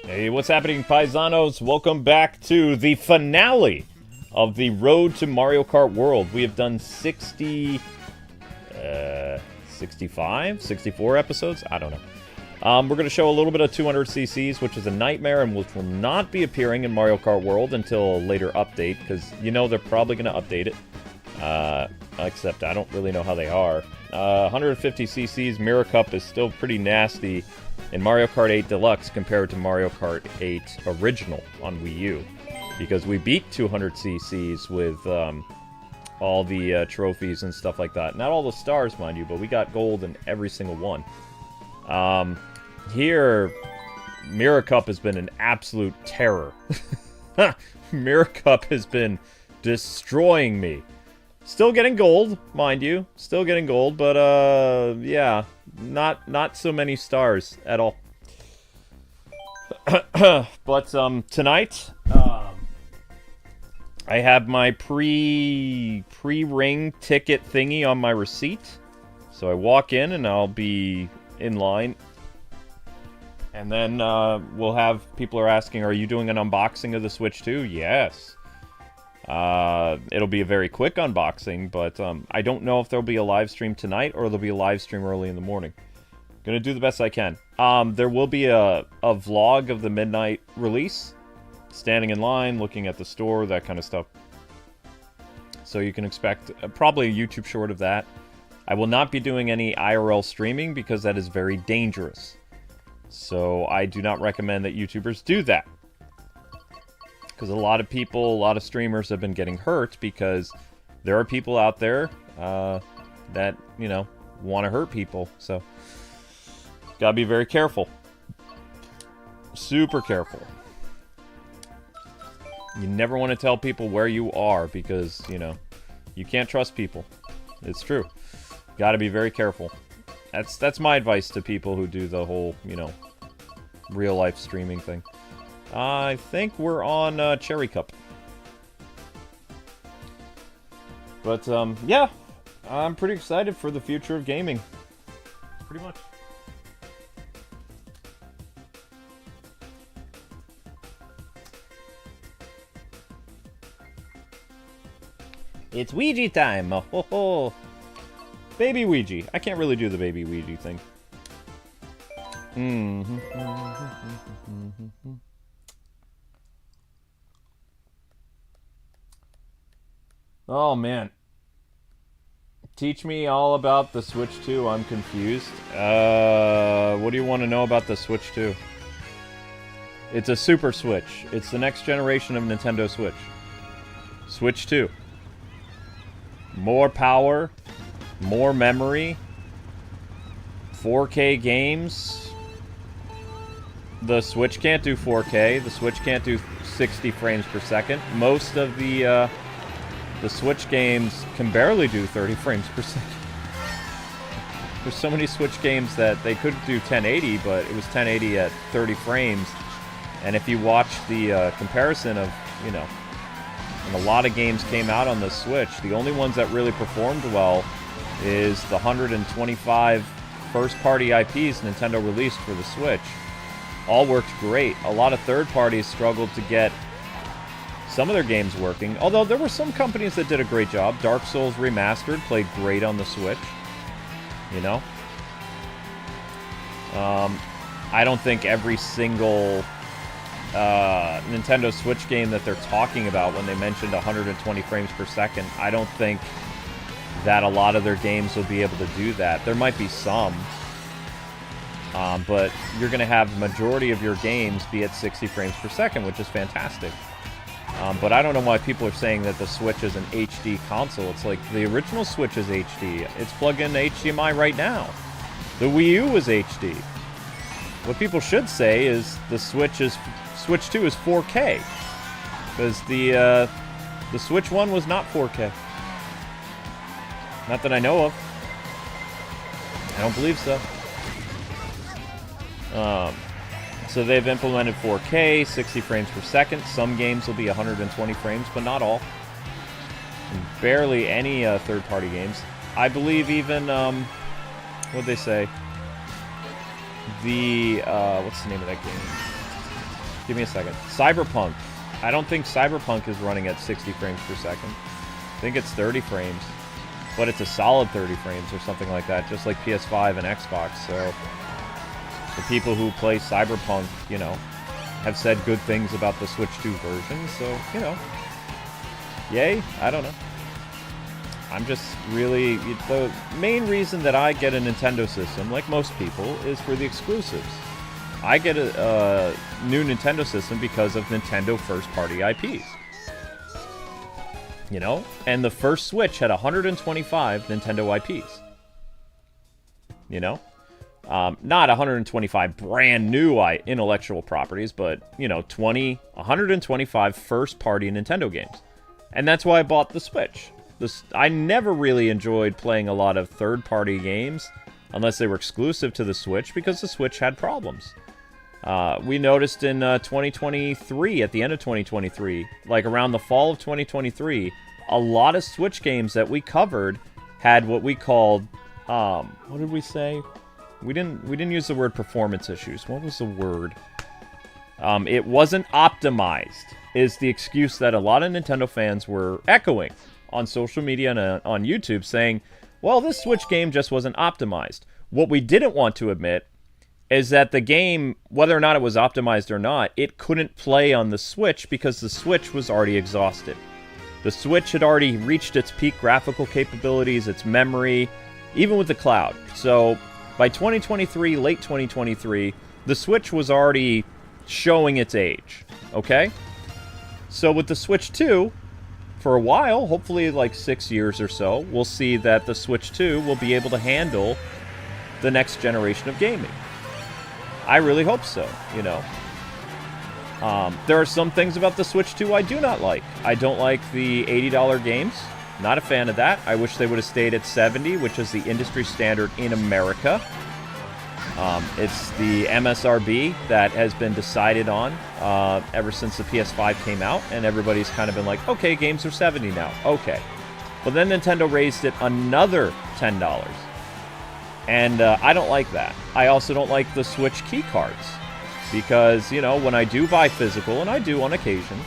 Hey, what's happening, paisanos? Welcome back to the finale of the Road to Mario Kart World. We have done 65, 64 episodes? I don't know. We're going to show a little bit of 200cc's, which is a nightmare and which will not be appearing in Mario Kart World until a later update, because you know they're probably going to update it. Except I don't really know how they are. 150cc's Mirror Cup is still pretty nasty in Mario Kart 8 Deluxe compared to Mario Kart 8 Original on Wii U. Because we beat 200cc's with all the trophies and stuff like that. Not all the stars, mind you, but we got gold in every single one. Here, Mirror Cup has been an absolute terror. Mirror Cup has been destroying me. Still getting gold, mind you. Still getting gold, but, yeah. Not so many stars at all. But, tonight, I have my pre-ring ticket thingy on my receipt. So I walk in and I'll be in line. And then, we'll have, people are asking, are you doing an unboxing of the Switch 2? Yes. It'll be a very quick unboxing, but I don't know if there'll be a live stream tonight or there'll be a live stream early in the morning. Gonna do the best I can. There will be a vlog of the midnight release, standing in line, looking at the store, that kind of stuff. So you can expect probably a YouTube short of that. I will not be doing any IRL streaming because that is very dangerous. So I do not recommend that YouTubers do that. Because a lot of people, a lot of streamers have been getting hurt because there are people out there that, you know, want to hurt people. So, gotta be very careful. Super careful. You never want to tell people where you are because, you know, you can't trust people. It's true. Gotta be very careful. That's my advice to people who do the whole, you know, real life streaming thing. I think we're on Cherry Cup. But, yeah. I'm pretty excited for the future of gaming. Pretty much. It's Ouija time! Oh, ho, ho. Baby Ouija. I can't really do the baby Ouija thing. Oh, man. Teach me all about the Switch 2. I'm confused. What do you want to know about the Switch 2? It's a Super Switch. It's the next generation of Nintendo Switch. Switch 2. More power. More memory. 4K games. The Switch can't do 4K. The Switch can't do 60 frames per second. Most of the Switch games can barely do 30 frames per second. There's so many Switch games that they could do 1080, but it was 1080 at 30 frames. And if you watch the comparison of, you know, and a lot of games came out on the Switch, the only ones that really performed well is the 125 first-party IPs Nintendo released for the Switch. All worked great. A lot of third parties struggled to get some of their games working, although there were some companies that did a great job. Dark Souls Remastered played great on the Switch, you know? I don't think every single Nintendo Switch game that they're talking about when they mentioned 120 frames per second, I don't think that a lot of their games will be able to do that. There might be some, but you're going to have the majority of your games be at 60 frames per second, which is fantastic. But I don't know why people are saying that the Switch is an HD console. It's like, the original Switch is HD. It's plugged into HDMI right now. The Wii U was HD. What people should say is the Switch 2 is 4K. Because the Switch 1 was not 4K. Not that I know of. I don't believe so. So they've implemented 4K, 60 frames per second. Some games will be 120 frames, but not all. And barely any third-party games. I believe even, what'd they say? The, what's the name of that game? Give me a second. Cyberpunk. I don't think Cyberpunk is running at 60 frames per second. I think it's 30 frames. But it's a solid 30 frames or something like that, just like PS5 and Xbox. So the people who play Cyberpunk, you know, have said good things about the Switch 2 version. So, you know, yay? I don't know. I'm just really... The main reason that I get a Nintendo system, like most people, is for the exclusives. I get a new Nintendo system because of Nintendo first-party IPs. You know? And the first Switch had 125 Nintendo IPs. You know? Not 125 brand new intellectual properties, but, you know, 125 first-party Nintendo games. And that's why I bought the Switch. I never really enjoyed playing a lot of third-party games, unless they were exclusive to the Switch, because the Switch had problems. We noticed in 2023, at the end of 2023, like around the fall of 2023, a lot of Switch games that we covered had what we called, what did we say? We didn't use the word performance issues. What was the word? It wasn't optimized, is the excuse that a lot of Nintendo fans were echoing on social media and on YouTube, saying, well, this Switch game just wasn't optimized. What we didn't want to admit is that the game, whether or not it was optimized or not, it couldn't play on the Switch because the Switch was already exhausted. The Switch had already reached its peak graphical capabilities, its memory, even with the cloud. So by 2023, late 2023, the Switch was already showing its age, okay? So with the Switch 2, for a while, hopefully like 6 years or so, we'll see that the Switch 2 will be able to handle the next generation of gaming. I really hope so, you know. There are some things about the Switch 2 I do not like. I don't like the $80 games. Not a fan of that. I wish they would have stayed at $70, which is the industry standard in America. It's the MSRP that has been decided on ever since the PS5 came out, and everybody's kind of been like, okay, games are $70 now. Okay. But then Nintendo raised it another $10. And I don't like that. I also don't like the Switch key cards. Because, you know, when I do buy physical, and I do on occasion,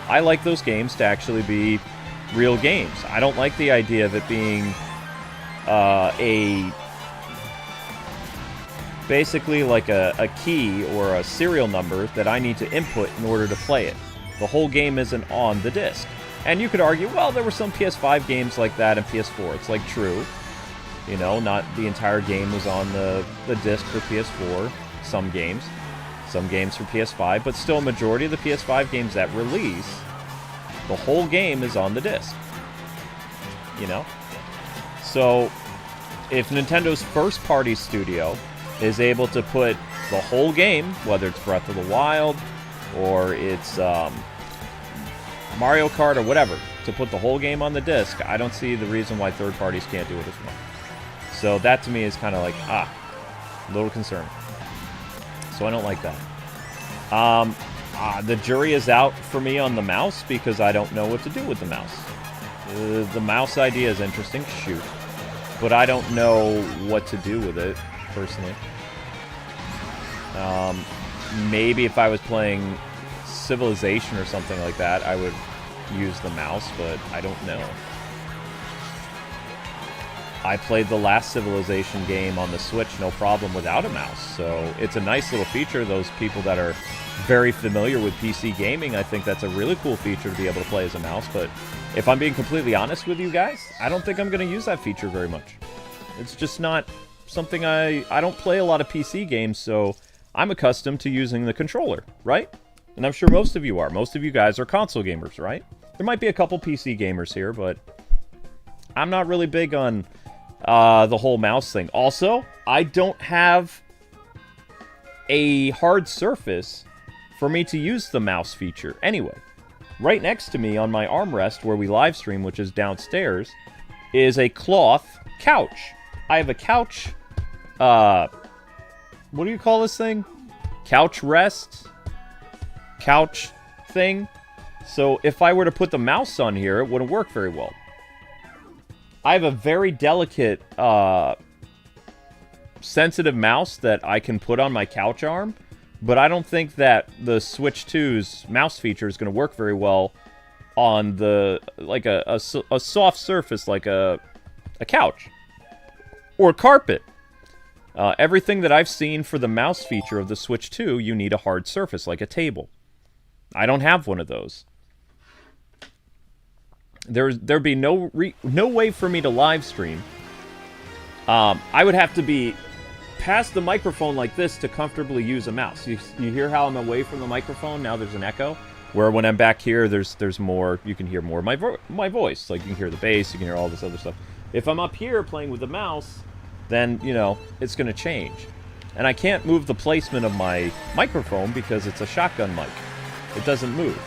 I like those games to actually be real games. I don't like the idea of it being basically like a key or a serial number that I need to input in order to play it. The whole game isn't on the disc. And you could argue, well, there were some PS5 games like that and PS4. It's like true. You know, not the entire game was on the disc for PS4. Some games for PS5, but still a majority of the PS5 games that release, the whole game is on the disc. You know? So, if Nintendo's first-party studio is able to put the whole game, whether it's Breath of the Wild, or it's Mario Kart, or whatever, to put the whole game on the disc, I don't see the reason why third parties can't do it as well. So that to me is kind of like, a little concerning. So I don't like that. The jury is out for me on the mouse because I don't know what to do with the mouse. The mouse idea is interesting, shoot. But I don't know what to do with it, personally. Maybe if I was playing Civilization or something like that, I would use the mouse, but I don't know. I played the last Civilization game on the Switch no problem without a mouse, so it's a nice little feature. Those people that are very familiar with PC gaming, I think that's a really cool feature to be able to play as a mouse, but if I'm being completely honest with you guys, I don't think I'm going to use that feature very much. It's just not something I don't play a lot of PC games, so I'm accustomed to using the controller, right? And I'm sure most of you are. Most of you guys are console gamers, right? There might be a couple PC gamers here, but I'm not really big on the whole mouse thing. Also, I don't have a hard surface for me to use the mouse feature anyway. Right next to me on my armrest where we live stream, which is downstairs, is a cloth couch. I have a couch, what do you call this thing? Couch rest? Couch thing? So if I were to put the mouse on here, it wouldn't work very well. I have a very delicate, sensitive mouse that I can put on my couch arm but I don't think that the Switch 2's mouse feature is going to work very well on the like a soft surface like a couch or carpet. Everything that I've seen for the mouse feature of the Switch 2, you need a hard surface like a table. I don't have one of those. There'd be no way for me to live stream. I would have to be past the microphone like this to comfortably use a mouse. You hear how I'm away from the microphone? Now there's an echo. Where when I'm back here, there's more. You can hear more of my voice. Like you can hear the bass, you can hear all this other stuff. If I'm up here playing with the mouse, then it's going to change. And I can't move the placement of my microphone because it's a shotgun mic. It doesn't move.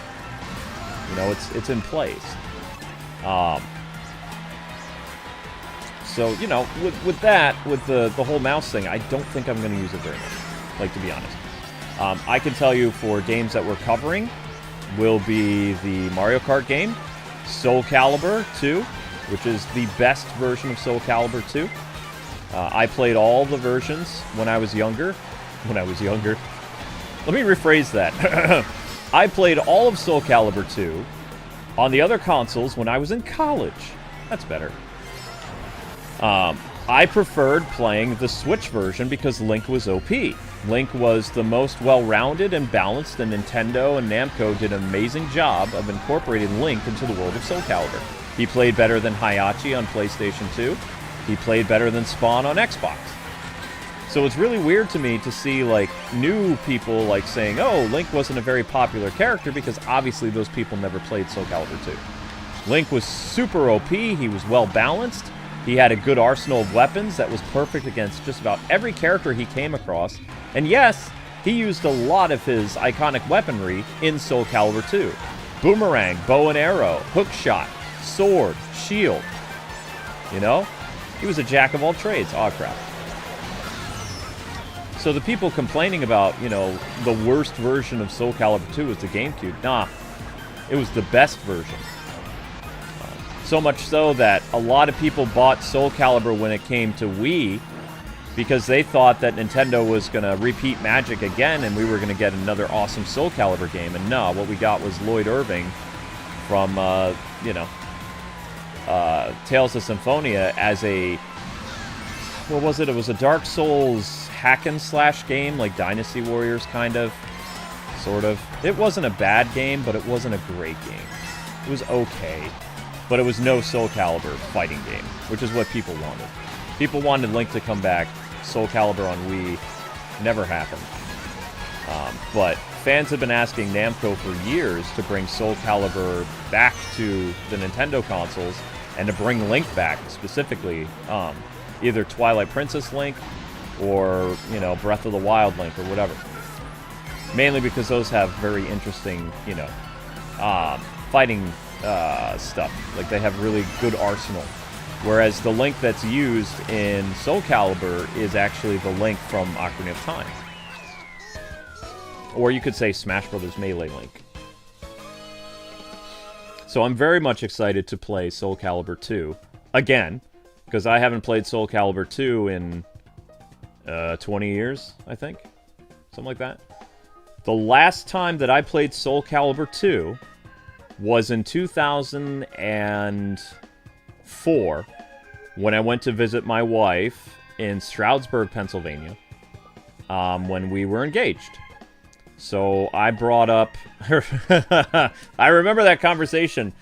It's in place. So, with the whole mouse thing, I don't think I'm going to use it very much, like, to be honest. I can tell you for games that we're covering will be the Mario Kart game, Soul Calibur 2, which is the best version of Soul Calibur 2. I played all the versions when I was younger. Let me rephrase that. I played all of Soul Calibur 2 on the other consoles when I was in college. That's better. I preferred playing the Switch version because Link was OP. Link was the most well-rounded and balanced, and Nintendo and Namco did an amazing job of incorporating Link into the world of Soul Calibur. He played better than Hayachi on PlayStation 2. He played better than Spawn on Xbox. So it's really weird to me to see, like, new people, like, saying, oh, Link wasn't a very popular character, because obviously those people never played Soul Calibur 2. Link was super OP, he was well-balanced, he had a good arsenal of weapons that was perfect against just about every character he came across, and yes, he used a lot of his iconic weaponry in Soul Calibur 2. Boomerang, bow and arrow, hook shot, sword, shield. He was a jack of all trades. Aw, crap. So the people complaining about, the worst version of Soul Calibur 2 was the GameCube. Nah, it was the best version. So much so that a lot of people bought Soul Calibur when it came to Wii because they thought that Nintendo was going to repeat magic again and we were going to get another awesome Soul Calibur game. And no, what we got was Lloyd Irving from, Tales of Symphonia as a... What was it? It was a Dark Souls hack-and-slash game, like Dynasty Warriors, kind of. Sort of. It wasn't a bad game, but it wasn't a great game. It was okay. But it was no Soul Calibur fighting game, which is what people wanted. People wanted Link to come back. Soul Calibur on Wii never happened. But fans have been asking Namco for years to bring Soul Calibur back to the Nintendo consoles and to bring Link back specifically. Either Twilight Princess Link or, Breath of the Wild Link or whatever. Mainly because those have very interesting, fighting stuff. Like, they have really good arsenal. Whereas the Link that's used in Soul Calibur is actually the Link from Ocarina of Time. Or you could say Smash Bros. Melee Link. So I'm very much excited to play Soul Calibur 2 again, because I haven't played Soul Calibur 2 in 20 years, I think. Something like that. The last time that I played Soul Calibur 2 was in 2004 when I went to visit my wife in Stroudsburg, Pennsylvania, when we were engaged. So I brought up her... I remember that conversation.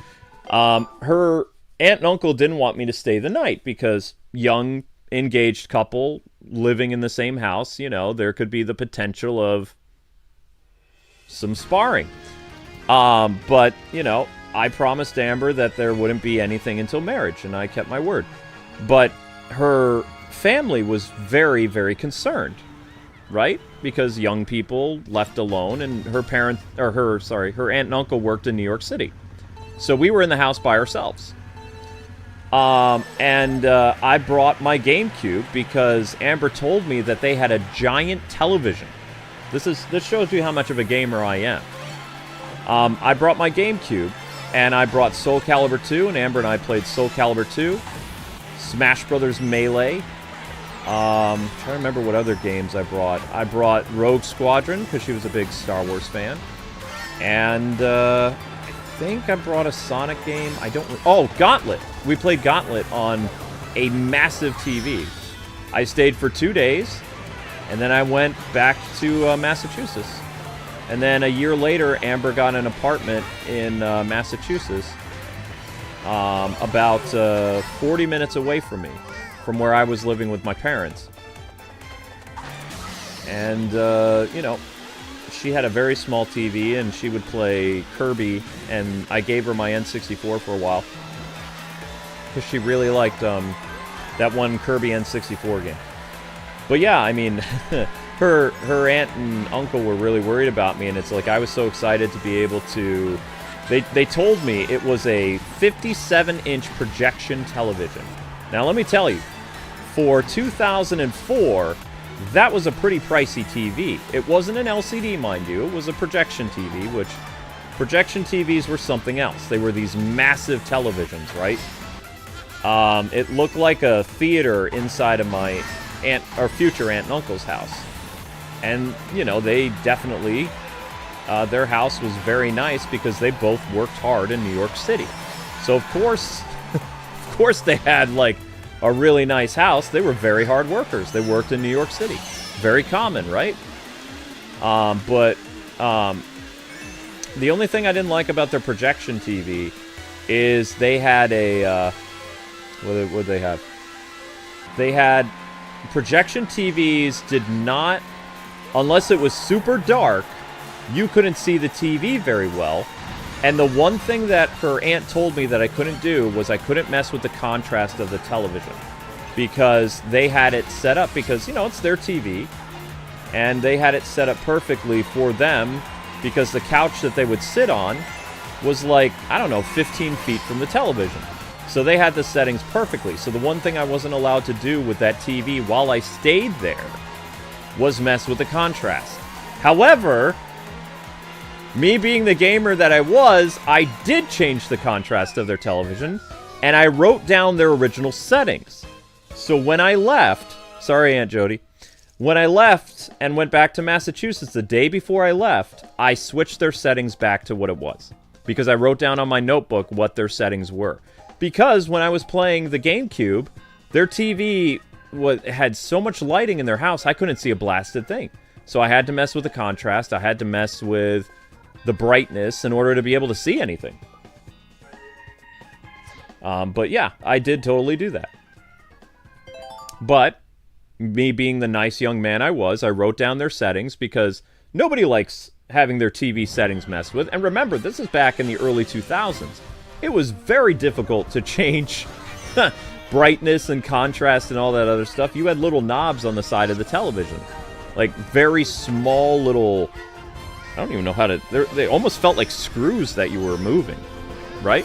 Her aunt and uncle didn't want me to stay the night because young, engaged couple living in the same house, there could be the potential of some sparring. But, I promised Amber that there wouldn't be anything until marriage, and I kept my word. But her family was very, very concerned, right? Because young people left alone, and her aunt and uncle worked in New York City. So we were in the house by ourselves. I brought my GameCube because Amber told me that they had a giant television. This shows you how much of a gamer I am. I brought my GameCube, and I brought Soul Calibur 2, and Amber and I played Soul Calibur 2, Smash Bros. Melee, Trying to remember what other games I brought. I brought Rogue Squadron, because she was a big Star Wars fan. And, I think I brought a Sonic game. I don't... Oh, Gauntlet! We played Gauntlet on a massive TV. I stayed for 2 days, and then I went back to Massachusetts. And then a year later, Amber got an apartment in Massachusetts, about 40 minutes away from me, from where I was living with my parents. And, you know, she had a very small TV, and she would play Kirby, and I gave her my N64 for a while. Because she really liked that one Kirby N64 game. But yeah, I mean, her aunt and uncle were really worried about me, and it's like I was so excited to be able to... They told me it was a 57-inch projection television. Now, let me tell you, for 2004, that was a pretty pricey TV. It wasn't an LCD, mind you. It was a projection TV, which projection TVs were something else. They were these massive televisions, right? It looked like a theater inside of my future aunt and uncle's house. And, you know, they definitely... their house was very nice because they both worked hard in New York City. So, of course, they had, like, a really nice house. They were very hard workers. They worked in New York City. Very common, right? But the only thing I didn't like about their projection TV is they had a... what did they have? They had... Projection TVs did not... Unless it was super dark, you couldn't see the TV very well. And the one thing that her aunt told me that I couldn't do was I couldn't mess with the contrast of the television. Because they had it set up, because, you know, it's their TV. And they had it set up perfectly for them, because the couch that they would sit on was like, I don't know, 15 feet from the television. So they had the settings perfectly. So the one thing I wasn't allowed to do with that TV while I stayed there was mess with the contrast. However... me being the gamer that I was, I did change the contrast of their television, and I wrote down their original settings. So when I left, sorry Aunt Jody, when I left and went back to Massachusetts the day before I left, I switched their settings back to what it was. Because I wrote down on my notebook what their settings were. Because when I was playing the GameCube, their TV had so much lighting in their house, I couldn't see a blasted thing. So I had to mess with the contrast, I had to mess with the brightness in order to be able to see anything. But yeah, I did totally do that. But, me being the nice young man I was, I wrote down their settings because nobody likes having their TV settings messed with. And remember, this is back in the early 2000s. It was very difficult to change brightness and contrast and all that other stuff. You had little knobs on the side of the television. Like, very small little... I don't even know how to... They almost felt like screws that you were moving, right?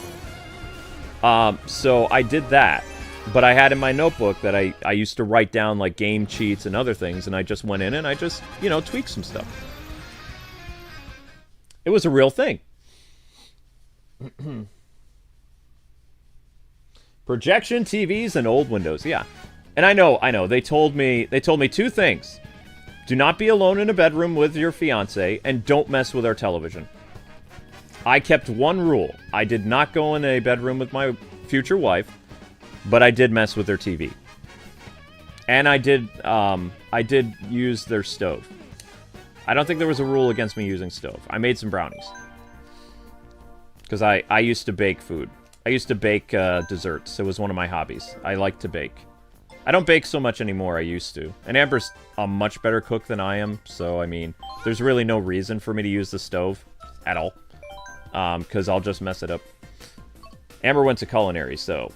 So I did that. But I had in my notebook that I used to write down, like, game cheats and other things, and I just went in and I just, you know, tweaked some stuff. It was a real thing. Projection TVs and old windows, yeah. And I know, they told me 2 things. Do not be alone in a bedroom with your fiancé, and don't mess with our television. I kept one rule. I did not go in a bedroom with my future wife, but I did mess with their TV. And I did use their stove. I don't think there was a rule against me using stove. I made some brownies. Because I used to bake food. I used to bake desserts. It was one of my hobbies. I like to bake. I don't bake so much anymore, I used to. And Amber's a much better cook than I am, so, I mean, there's really no reason for me to use the stove at all. Because I'll just mess it up. Amber went to culinary, so...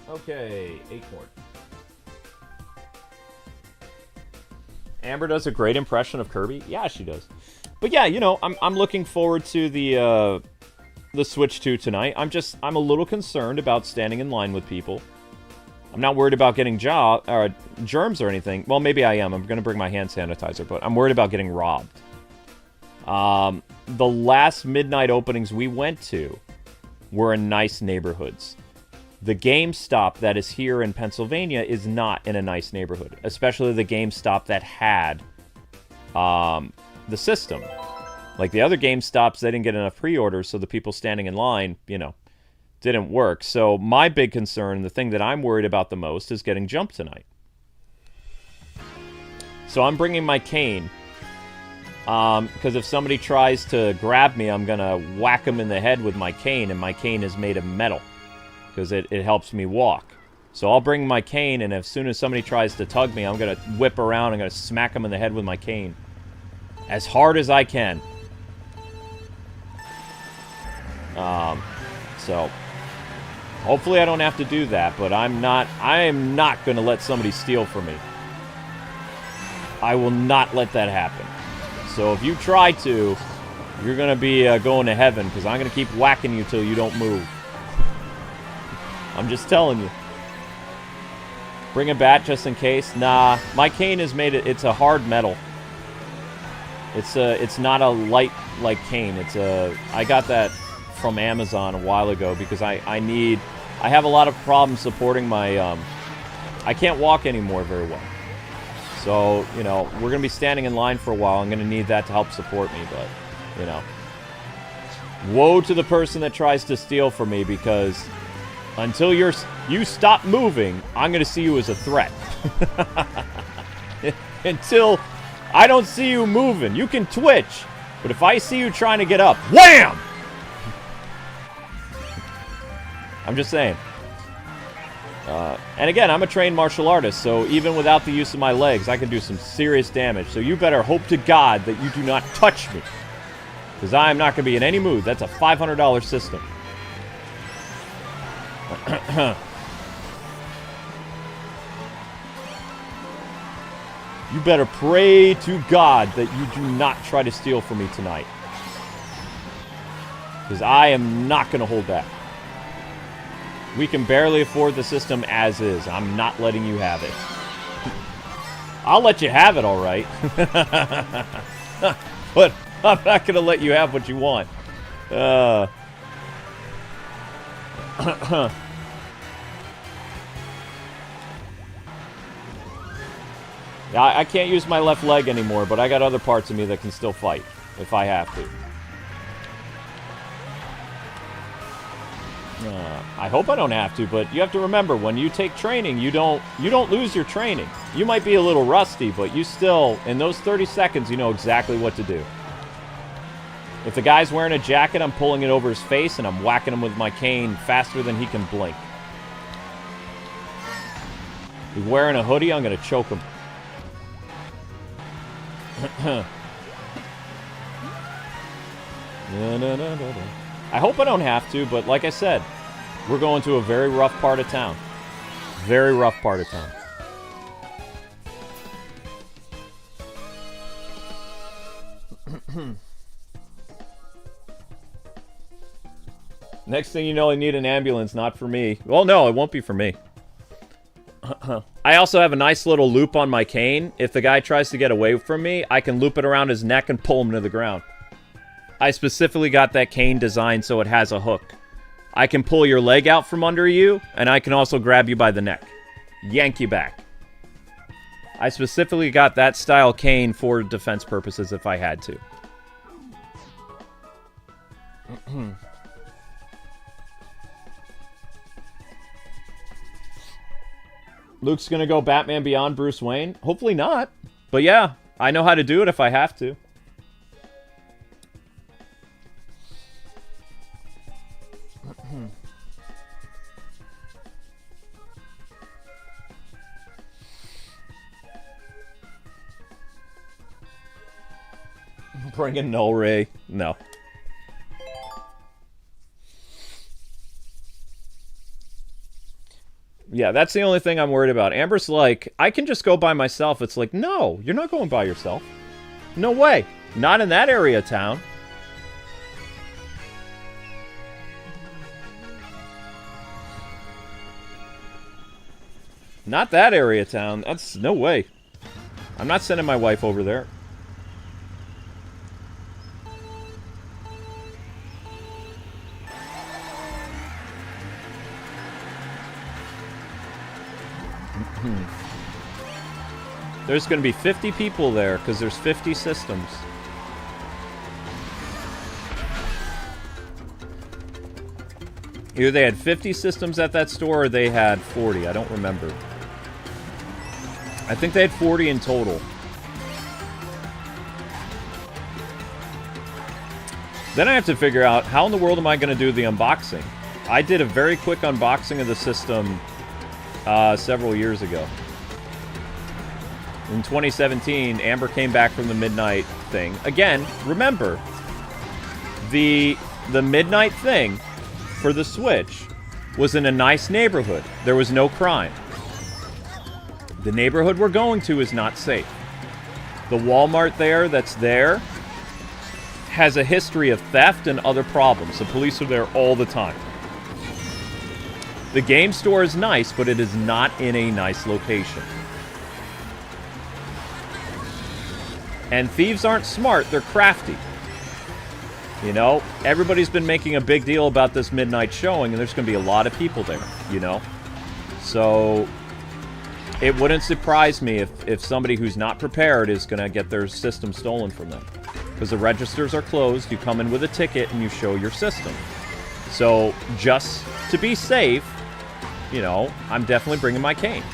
Okay, Acorn. Amber does a great impression of Kirby. Yeah, she does. But yeah, you know, I'm looking forward to the Switch 2 tonight. I'm a little concerned about standing in line with people. I'm not worried about getting germs or anything. Well, maybe I am. I'm going to bring my hand sanitizer, but I'm worried about getting robbed. The last midnight openings we went to were in nice neighborhoods. The GameStop that is here in Pennsylvania is not in a nice neighborhood, especially the GameStop that had the system. Like the other GameStops, they didn't get enough pre-orders, so the people standing in line, you know, didn't work. So my big concern, the thing that I'm worried about the most, is getting jumped tonight. So I'm bringing my cane. Because if somebody tries to grab me, I'm going to whack them in the head with my cane, and my cane is made of metal. Because it helps me walk. So I'll bring my cane, and as soon as somebody tries to tug me, I'm going to whip around, I'm going to smack them in the head with my cane. As hard as I can. So hopefully I don't have to do that, but I am not going to let somebody steal from me. I will not let that happen. So if you try to, you're going to be going to heaven, because I'm going to keep whacking you till you don't move. I'm just telling you. Bring a bat just in case. Nah, my cane is made, it's a hard metal. It's not a light like cane. I got that from Amazon a while ago because I have a lot of problems supporting my, I can't walk anymore very well. So, you know, we're going to be standing in line for a while. I'm going to need that to help support me, but, you know. Woe to the person that tries to steal from me, because until you stop moving, I'm going to see you as a threat. Until I don't see you moving. You can twitch, but if I see you trying to get up, wham! I'm just saying. And again, I'm a trained martial artist, so even without the use of my legs, I can do some serious damage. So you better hope to God that you do not touch me, because I am not going to be in any mood. That's a $500 system. You better pray to God that you do not try to steal from me tonight, because I am not going to hold back. We can barely afford the system as is. I'm not letting you have it. I'll let you have it, all right. But I'm not going to let you have what you want. Yeah, I can't use my left leg anymore, but I got other parts of me that can still fight if I have to. I hope I don't have to, but you have to remember, when you take training, you don't lose your training. You might be a little rusty, but you still, in those 30 seconds, you know exactly what to do. If the guy's wearing a jacket, I'm pulling it over his face, and I'm whacking him with my cane faster than he can blink. If he's wearing a hoodie, I'm going to choke him. No. I hope I don't have to, but like I said, we're going to a very rough part of town. Very rough part of town. Next thing you know, I need an ambulance, not for me. Well, no, it won't be for me. I also have a nice little loop on my cane. If the guy tries to get away from me, I can loop it around his neck and pull him to the ground. I specifically got that cane designed so it has a hook. I can pull your leg out from under you, and I can also grab you by the neck. Yank you back. I specifically got that style cane for defense purposes if I had to. Luke's gonna go Batman Beyond Bruce Wayne? Hopefully not. But yeah, I know how to do it if I have to. Bring in Null Ray. No. Yeah, that's the only thing I'm worried about. Amber's like, I can just go by myself. It's like, no, you're not going by yourself. No way. Not in that area of town. Not that area of town. That's no way. I'm not sending my wife over there. There's going to be 50 people there because there's 50 systems. Either they had 50 systems at that store or they had 40. I don't remember. I think they had 40 in total. Then I have to figure out how in the world am I going to do the unboxing. I did a very quick unboxing of the system several years ago. In 2017, Amber came back from the midnight thing. Again, remember, the midnight thing for the Switch was in a nice neighborhood. There was no crime. The neighborhood we're going to is not safe. The Walmart that's there has a history of theft and other problems. The police are there all the time. The game store is nice, but it is not in a nice location. And thieves aren't smart, they're crafty. You know, everybody's been making a big deal about this midnight showing, and there's going to be a lot of people there, you know? So, it wouldn't surprise me if somebody who's not prepared is going to get their system stolen from them. Because the registers are closed, you come in with a ticket, and you show your system. So, just to be safe, you know, I'm definitely bringing my cane.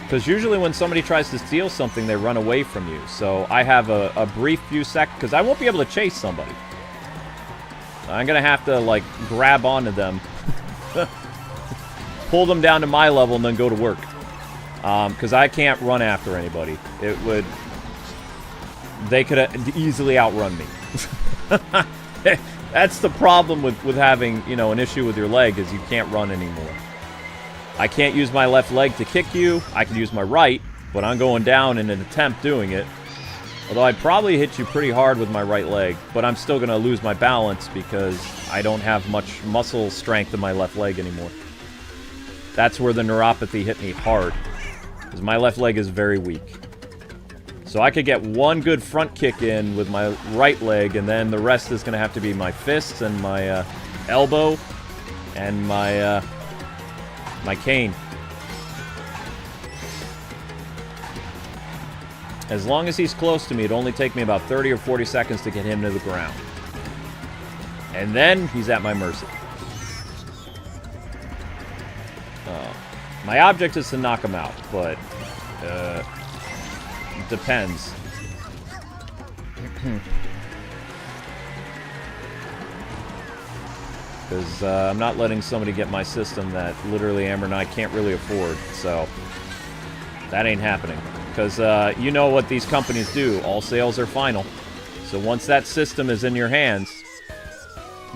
Because usually when somebody tries to steal something, they run away from you. So I have a brief few seconds, because I won't be able to chase somebody. I'm going to have to, like, grab onto them, pull them down to my level, and then go to work. Because I can't run after anybody. It would... They could easily outrun me. That's the problem with having, you know, an issue with your leg, is you can't run anymore. I can't use my left leg to kick you. I can use my right, but I'm going down in an attempt doing it. Although I'd probably hit you pretty hard with my right leg, but I'm still going to lose my balance because I don't have much muscle strength in my left leg anymore. That's where the neuropathy hit me hard, because my left leg is very weak. So I could get one good front kick in with my right leg, and then the rest is going to have to be my fists and my elbow and my cane. As long as he's close to me, it'll only take me about 30 or 40 seconds to get him to the ground. And then he's at my mercy. My object is to knock him out, but it depends. Because I'm not letting somebody get my system that literally Amber and I can't really afford, so that ain't happening. Because you know what these companies do, all sales are final. So once that system is in your hands,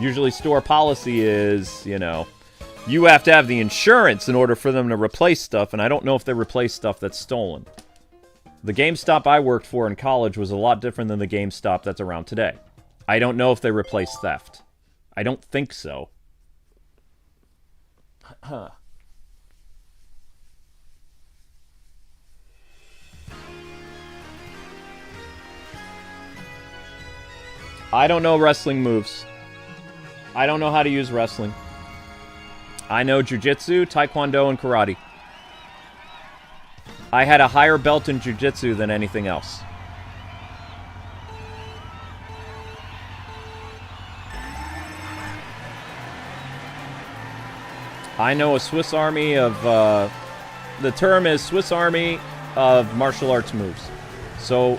usually store policy is, you know, you have to have the insurance in order for them to replace stuff, and I don't know if they replace stuff that's stolen. The GameStop I worked for in college was a lot different than the GameStop that's around today. I don't know if they replace theft. I don't think so. I don't know wrestling moves. I don't know how to use wrestling. I know jiu-jitsu, taekwondo, and karate. I had a higher belt in jiu-jitsu than anything else. I know a Swiss Army of, the term is Swiss Army of martial arts moves. So,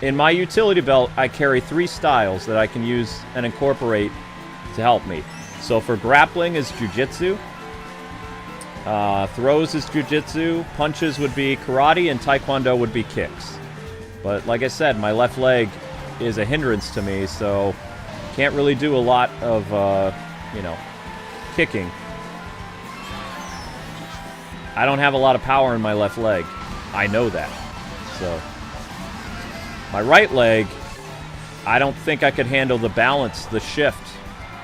in my utility belt, I carry 3 styles that I can use and incorporate to help me. So for grappling is jiu-jitsu, throws is jiu-jitsu, punches would be karate, and taekwondo would be kicks. But like I said, my left leg is a hindrance to me, so can't really do a lot of, you know, kicking. I don't have a lot of power in my left leg. I know that. So, my right leg, I don't think I could handle the balance, the shift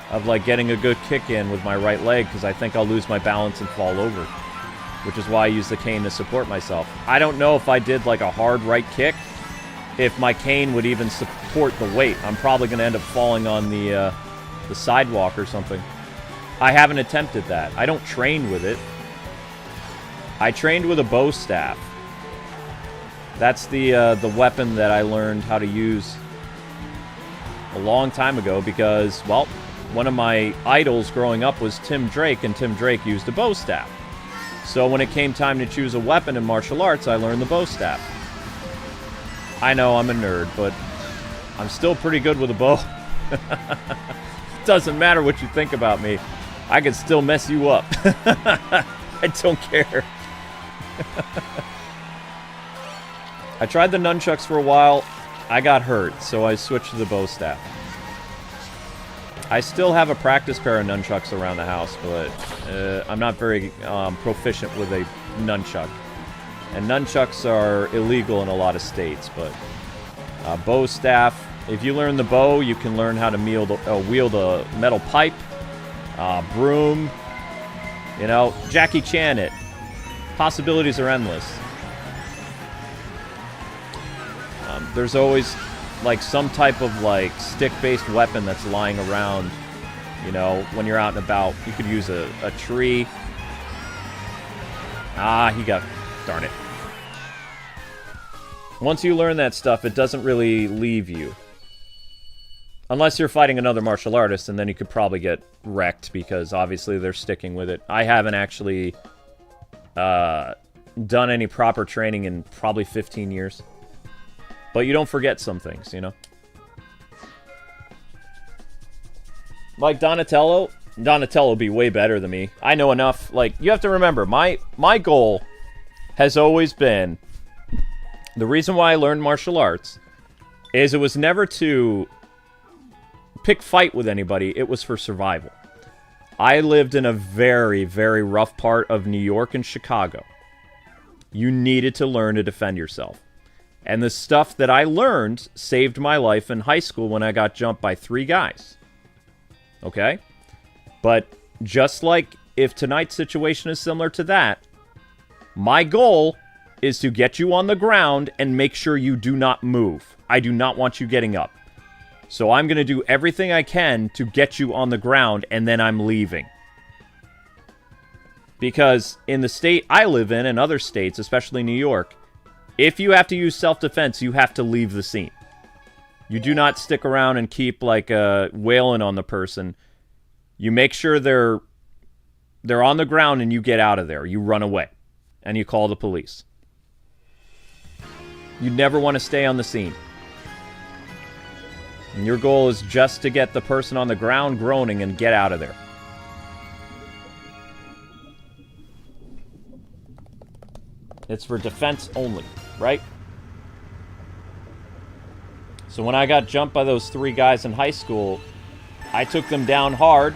of like getting a good kick in with my right leg, because I think I'll lose my balance and fall over, which is why I use the cane to support myself. I don't know if I did like a hard right kick, if my cane would even support the weight. I'm probably going to end up falling on the sidewalk or something. I haven't attempted that. I don't train with it. I trained with a bow staff. That's the weapon that I learned how to use a long time ago because, well, one of my idols growing up was Tim Drake, and Tim Drake used a bow staff. So when it came time to choose a weapon in martial arts, I learned the bow staff. I know I'm a nerd, but I'm still pretty good with a bow. Doesn't matter what you think about me. I can still mess you up. I don't care. I tried the nunchucks for a while. I got hurt, so I switched to the bow staff. I still have a practice pair of nunchucks around the house, but I'm not very proficient with a nunchuck. And nunchucks are illegal in a lot of states, but bow staff, if you learn the bow, you can learn how to wield a metal pipe, broom, you know, Jackie Chan it. Possibilities are endless. There's always like some type of like stick-based weapon that's lying around, you know, when you're out and about. You could use a tree. Darn it. Once you learn that stuff, it doesn't really leave you. Unless you're fighting another martial artist, and then you could probably get wrecked because obviously they're sticking with it. I haven't actually done any proper training in probably 15 years. But you don't forget some things, you know? Like Donatello would be way better than me. I know enough. Like, you have to remember, my goal has always been... The reason why I learned martial arts is it was never to pick fight with anybody. It was for survival. I lived in a very, very rough part of New York and Chicago. You needed to learn to defend yourself. And the stuff that I learned saved my life in high school when I got jumped by 3 guys. Okay? But just like if tonight's situation is similar to that, my goal is to get you on the ground and make sure you do not move. I do not want you getting up. So I'm going to do everything I can to get you on the ground, and then I'm leaving. Because in the state I live in, and other states, especially New York, if you have to use self-defense, you have to leave the scene. You do not stick around and keep, like, wailing on the person. You make sure they're on the ground and you get out of there. You run away. And you call the police. You never want to stay on the scene. And your goal is just to get the person on the ground groaning and get out of there. It's for defense only, right? So when I got jumped by those 3 guys in high school, I took them down hard,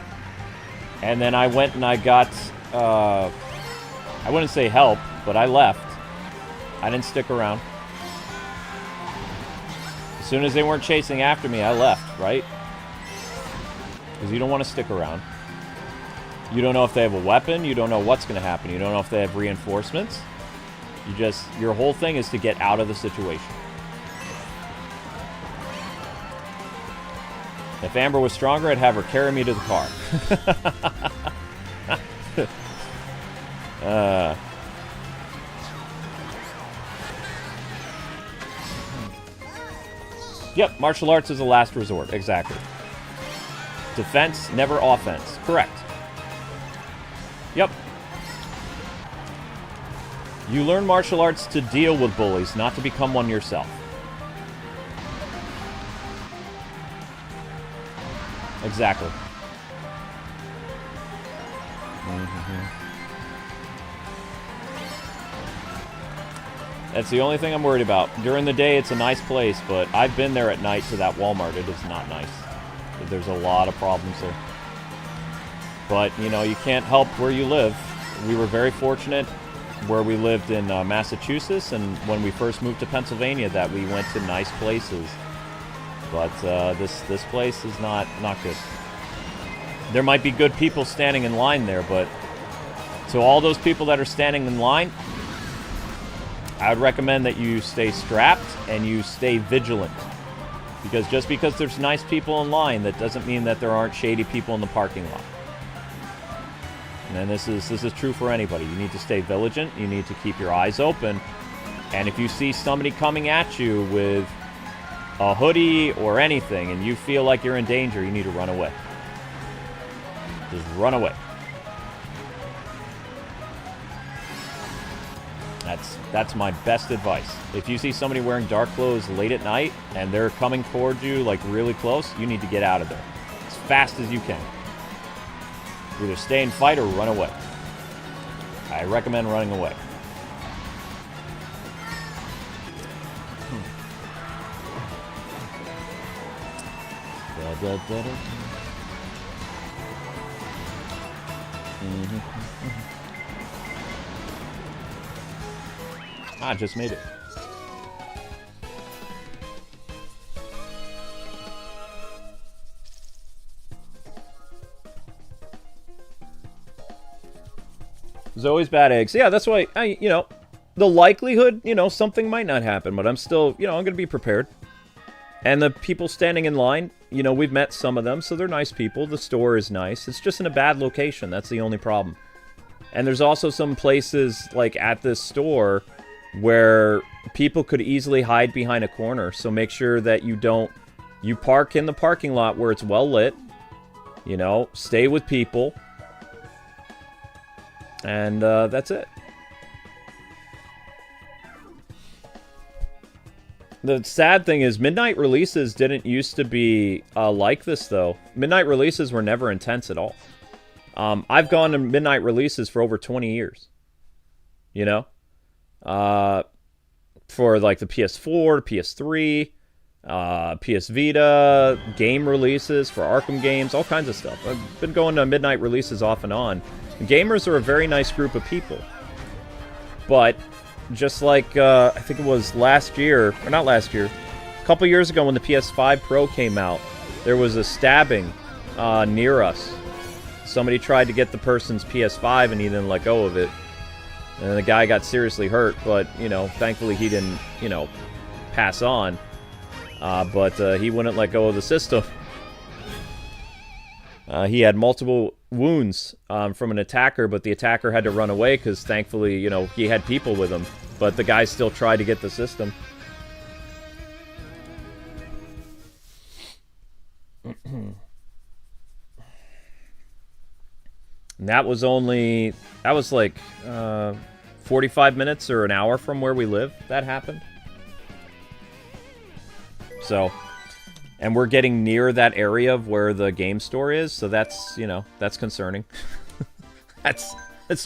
and then I went and I got, I wouldn't say help, but I left. I didn't stick around. As soon as they weren't chasing after me, I left, right? Because you don't want to stick around. You don't know if they have a weapon. You don't know what's going to happen. You don't know if they have reinforcements. Your whole thing is to get out of the situation. If Amber was stronger, I'd have her carry me to the car. Yep, martial arts is a last resort. Exactly. Defense, never offense. Correct. Yep. You learn martial arts to deal with bullies, not to become one yourself. Exactly. That's the only thing I'm worried about. During the day, it's a nice place, but I've been there at night to that Walmart. It is not nice. There's a lot of problems there. But, you know, you can't help where you live. We were very fortunate where we lived in Massachusetts, and when we first moved to Pennsylvania, that we went to nice places. But this place is not good. There might be good people standing in line there, but to all those people that are standing in line, I would recommend that you stay strapped and you stay vigilant. Because just because there's nice people in line, that doesn't mean that there aren't shady people in the parking lot. And this is true for anybody. You need to stay vigilant. You need to keep your eyes open. And if you see somebody coming at you with a hoodie or anything, and you feel like you're in danger, you need to run away. Just run away. That's my best advice. If you see somebody wearing dark clothes late at night and they're coming towards you like really close, you need to get out of there as fast as you can. Either stay and fight or run away. I recommend running away. I just made it. There's always bad eggs. Yeah, that's why, the likelihood, something might not happen, but I'm still, I'm going to be prepared. And the people standing in line, we've met some of them, so they're nice people. The store is nice. It's just in a bad location. That's the only problem. And there's also some places, like at this store, where people could easily hide behind a corner. So make sure that you park in the parking lot where it's well lit. Stay with people. And that's it. The sad thing is, midnight releases didn't used to be like this, though. Midnight releases were never intense at all. I've gone to midnight releases for over 20 years. For like the PS4, PS3, PS Vita, game releases for Arkham games, all kinds of stuff. I've been going to midnight releases off and on. Gamers are a very nice group of people. But just like, I think it was last year, or not last year, a couple years ago when the PS5 Pro came out, there was a stabbing near us. Somebody tried to get the person's PS5 and he didn't let go of it. And the guy got seriously hurt, but, thankfully he didn't, pass on. But he wouldn't let go of the system. He had multiple wounds from an attacker, but the attacker had to run away because, thankfully, he had people with him. But the guy still tried to get the system. And that was like 45 minutes or an hour from where we live that happened. So, and we're getting near that area of where the game store is, so that's, that's concerning. that's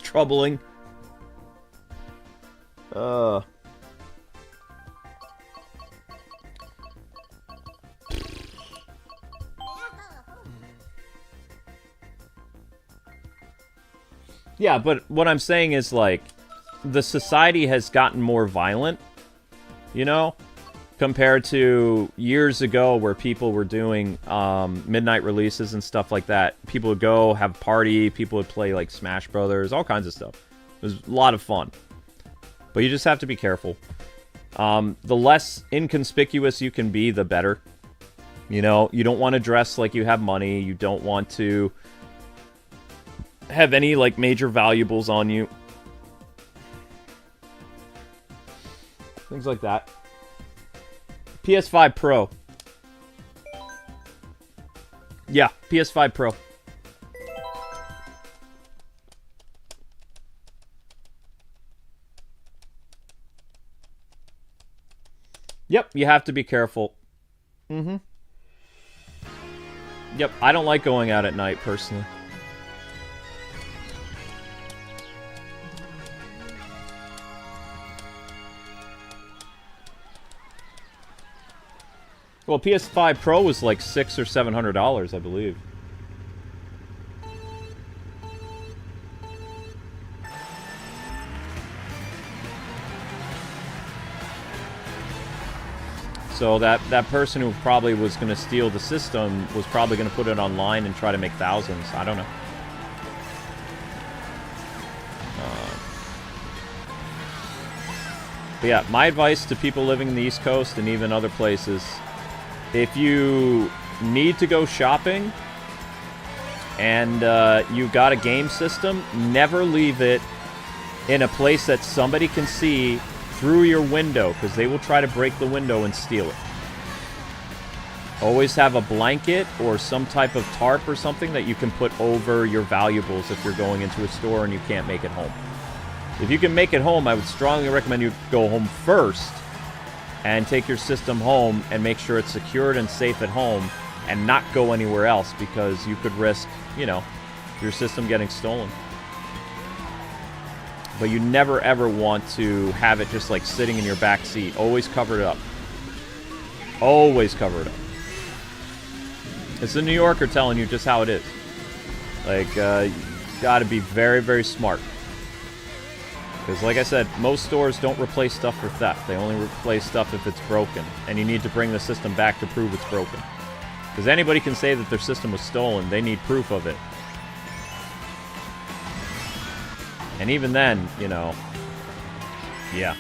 troubling. Yeah, but what I'm saying is, like, the society has gotten more violent, compared to years ago where people were doing midnight releases and stuff like that. People would go, have a party, people would play, like, Smash Brothers, all kinds of stuff. It was a lot of fun. But you just have to be careful. The less inconspicuous you can be, the better. You don't want to dress like you have money. You don't want to have any, like, major valuables on you. Things like that. PS5 Pro. Yeah, PS5 Pro. Yep, you have to be careful. Yep, I don't like going out at night, personally. Well, PS5 Pro was like $600 or $700, I believe. So that person who probably was going to steal the system was probably going to put it online and try to make thousands. I don't know. But yeah, my advice to people living in the East Coast and even other places, if you need to go shopping, and you've got a game system, never leave it in a place that somebody can see through your window, because they will try to break the window and steal it. Always have a blanket or some type of tarp or something that you can put over your valuables if you're going into a store and you can't make it home. If you can make it home, I would strongly recommend you go home first and take your system home and make sure it's secured and safe at home and not go anywhere else, because you could risk, you know, your system getting stolen. But you never ever want to have it just like sitting in your back seat. Always cover it up. Always cover it up. It's the New Yorker telling you just how it is. Like, you gotta be very, very smart. Because like I said, most stores don't replace stuff for theft. They only replace stuff if it's broken. And you need to bring the system back to prove it's broken. Because anybody can say that their system was stolen. They need proof of it. And even then, you know, yeah.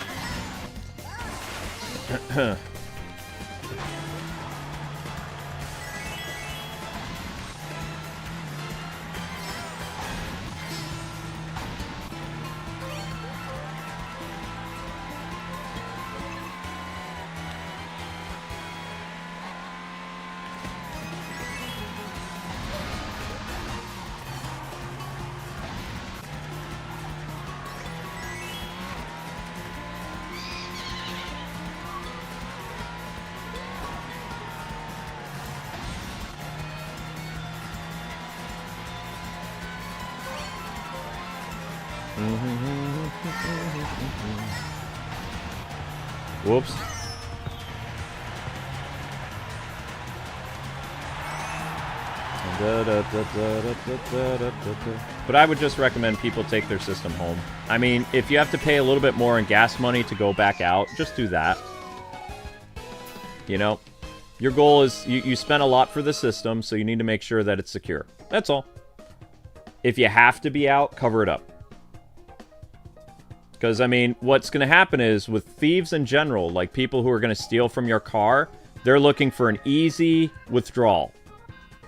Whoops. But I would just recommend people take their system home. I mean, if you have to pay a little bit more in gas money to go back out, just do that. You know, your goal is you spent a lot for the system, so you need to make sure that it's secure. That's all. If you have to be out, cover it up. Because, I mean, what's going to happen is, with thieves in general, like people who are going to steal from your car, they're looking for an easy withdrawal.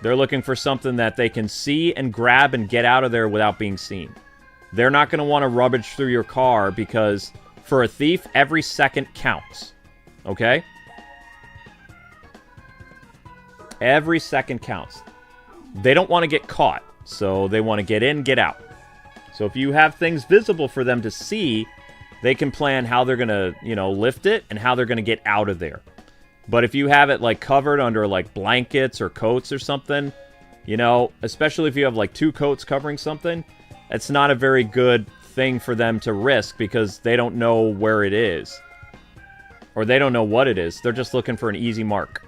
They're looking for something that they can see and grab and get out of there without being seen. They're not going to want to rummage through your car, because for a thief, every second counts. Okay? Every second counts. They don't want to get caught, so they want to get in, get out. So if you have things visible for them to see, they can plan how they're going to, you know, lift it and how they're going to get out of there. But if you have it, like, covered under, like, blankets or coats or something, you know, especially if you have, like, 2 coats covering something, it's not a very good thing for them to risk, because they don't know where it is. Or they don't know what it is. They're just looking for an easy mark.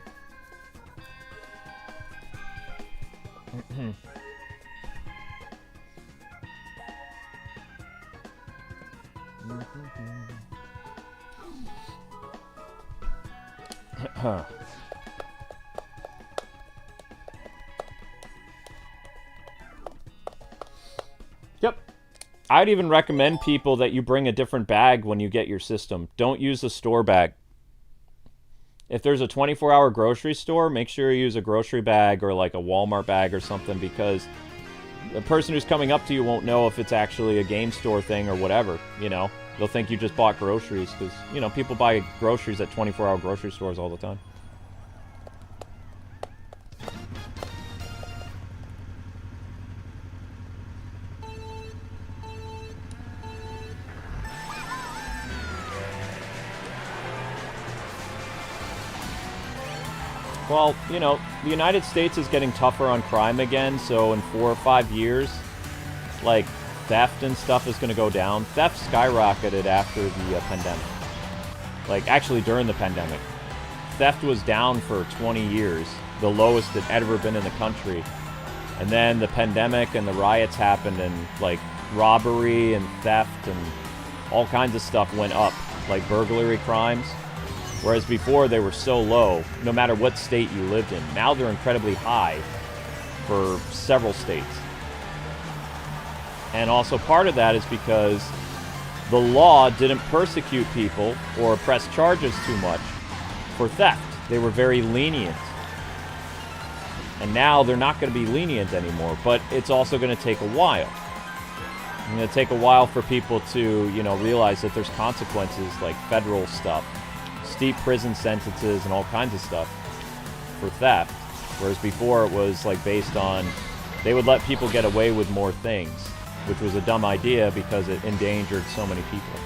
Yep. I'd even recommend people that you bring a different bag when you get your system. Don't use a store bag. If there's a 24-hour grocery store, make sure you use a grocery bag or like a Walmart bag or something, because the person who's coming up to you won't know if it's actually a game store thing or whatever, you know. They'll think you just bought groceries, because, you know, people buy groceries at 24-hour grocery stores all the time. Well, you know, the United States is getting tougher on crime again, so in 4 or 5 years, like, theft and stuff is going to go down. Theft skyrocketed after the pandemic. Like, actually during the pandemic. Theft was down for 20 years, the lowest it had ever been in the country. And then the pandemic and the riots happened, and, like, robbery and theft and all kinds of stuff went up, like burglary crimes. Whereas before they were so low, no matter what state you lived in. Now they're incredibly high for several states. And also part of that is because the law didn't persecute people or press charges too much for theft. They were very lenient. And now they're not going to be lenient anymore, but it's also going to take a while. It's going to take a while for people to, you know, realize that there's consequences like federal stuff, steep prison sentences, and all kinds of stuff for theft. Whereas before it was like based on, they would let people get away with more things, which was a dumb idea because it endangered so many people.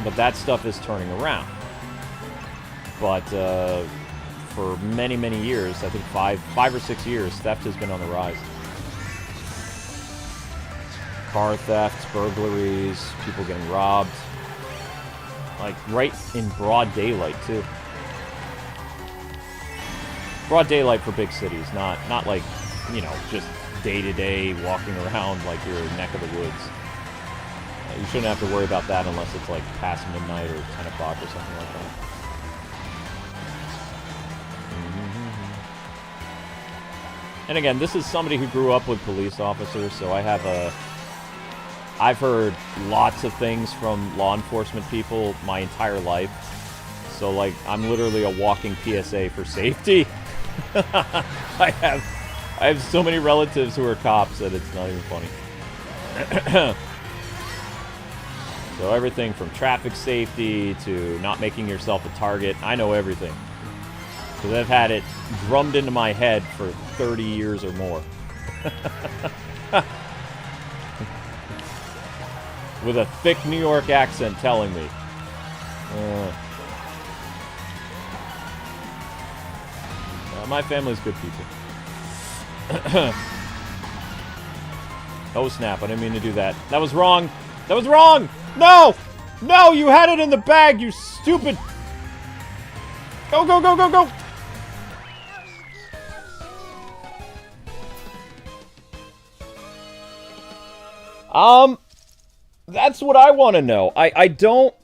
But that stuff is turning around. But for many, many years, I think five or 6 years, theft has been on the rise. Car thefts, burglaries, people getting robbed. Like, right in broad daylight, too. Broad daylight for big cities, not like, you know, just day-to-day walking around like your neck of the woods. You shouldn't have to worry about that unless it's like past midnight or 10 o'clock or something like that. And again, this is somebody who grew up with police officers, so I've heard lots of things from law enforcement people my entire life. So, like, I'm literally a walking PSA for safety. I have so many relatives who are cops that it's not even funny. So everything from traffic safety to not making yourself a target, I know everything. Because I've had it drummed into my head for 30 years or more. With a thick New York accent telling me. My family's good people. Oh snap, I didn't mean to do that. That was wrong! That was wrong! No! No, you had it in the bag, you stupid... Go, go, go, go, go! That's what I want to know. I don't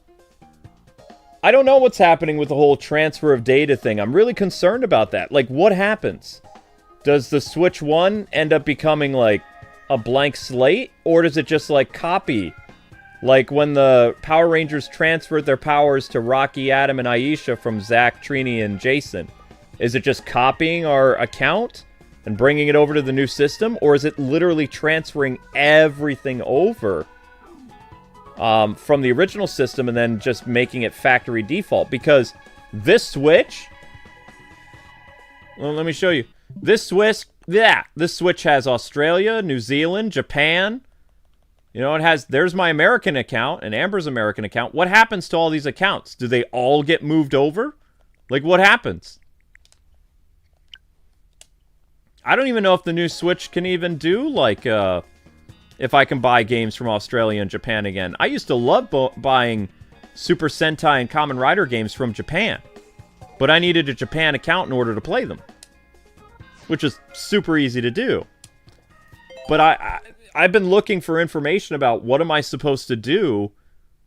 know what's happening with the whole transfer of data thing. I'm really concerned about that. Like, what happens? Does the Switch 1 end up becoming, like, a blank slate? Or does it just, like, copy? Like, when the Power Rangers transferred their powers to Rocky, Adam, and Aisha from Zack, Trini, and Jason. Is it just copying our account and bringing it over to the new system? Or is it literally transferring everything over from the original system and then just making it factory default? Because this Switch... Well, let me show you. This Switch has Australia, New Zealand, Japan. You know, it has... There's my American account and Amber's American account. What happens to all these accounts? Do they all get moved over? Like, what happens? I don't even know if the new Switch can even do, like, if I can buy games from Australia and Japan again. I used to love buying Super Sentai and Kamen Rider games from Japan. But I needed a Japan account in order to play them. Which is super easy to do. But I've been looking for information about what am I supposed to do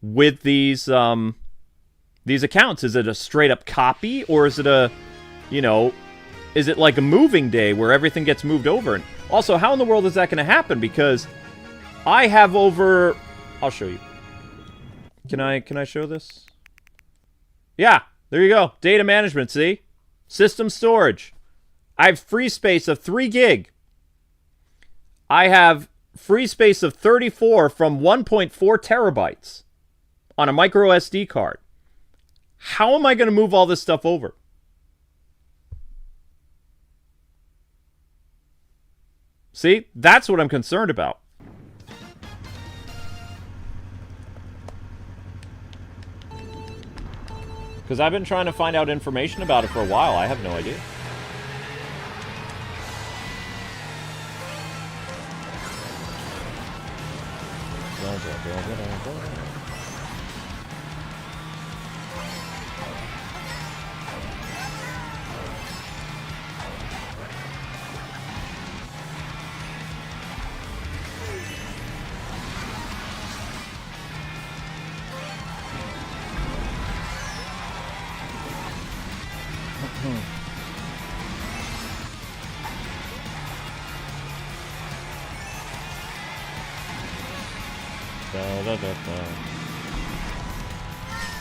with these accounts. Is it a straight up copy? Or is it a, you know, is it like a moving day where everything gets moved over? And also, how in the world is that going to happen? Because I have over... I'll show you. Can I show this? Yeah, there you go. Data management, see? System storage. I have free space of 3 gig. I have free space of 34 from 1.4 terabytes on a micro SD card. How am I going to move all this stuff over? See? That's what I'm concerned about. Because I've been trying to find out information about it for a while. I have no idea.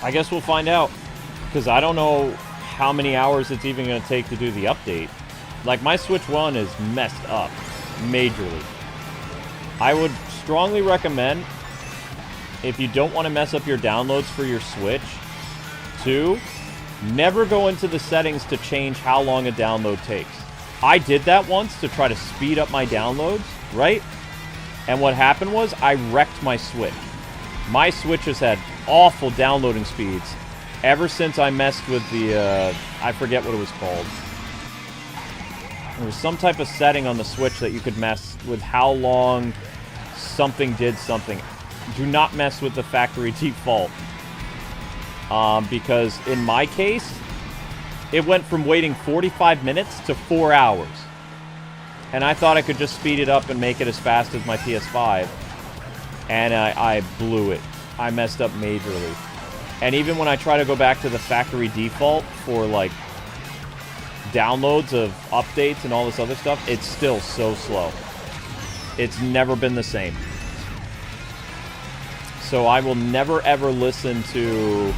I guess we'll find out, because I don't know how many hours it's even going to take to do the update. Like, my Switch 1 is messed up. Majorly. I would strongly recommend, if you don't want to mess up your downloads for your Switch, to never go into the settings to change how long a download takes. I did that once to try to speed up my downloads, right? And what happened was I wrecked my Switch. My Switch has had awful downloading speeds ever since I messed with the, I forget what it was called. There was some type of setting on the Switch that you could mess with how long something did something. Do not mess with the factory default. Because in my case, it went from waiting 45 minutes to 4 hours. And I thought I could just speed it up and make it as fast as my PS5. And I blew it. I messed up majorly. And even when I try to go back to the factory default for, like, downloads of updates and all this other stuff, it's still so slow. It's never been the same. So I will never, ever listen to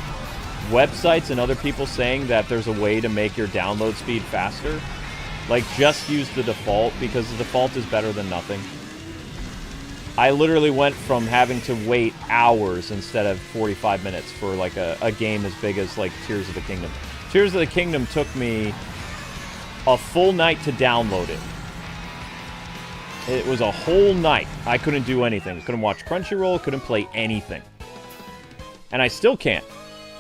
websites and other people saying that there's a way to make your download speed faster. Like, just use the default, because the default is better than nothing. I literally went from having to wait hours instead of 45 minutes for, like, a game as big as, like, Tears of the Kingdom. Tears of the Kingdom took me a full night to download it. It was a whole night. I couldn't do anything. Couldn't watch Crunchyroll, couldn't play anything. And I still can't.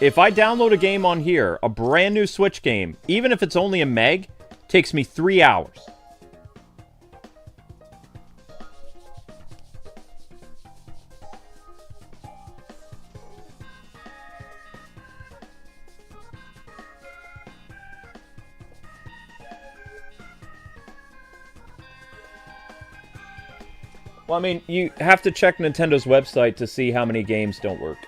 If I download a game on here, a brand new Switch game, even if it's only a meg, takes me 3 hours. Well, I mean, you have to check Nintendo's website to see how many games don't work.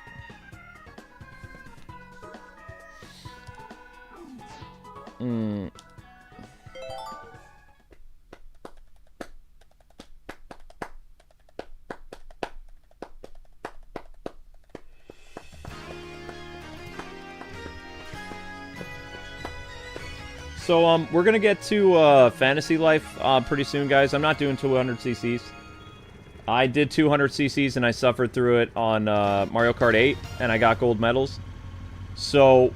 So, we're gonna get to, Fantasy Life, pretty soon, guys. I'm not doing 200 cc's. I did 200 cc's and I suffered through it on, Mario Kart 8, and I got gold medals. So,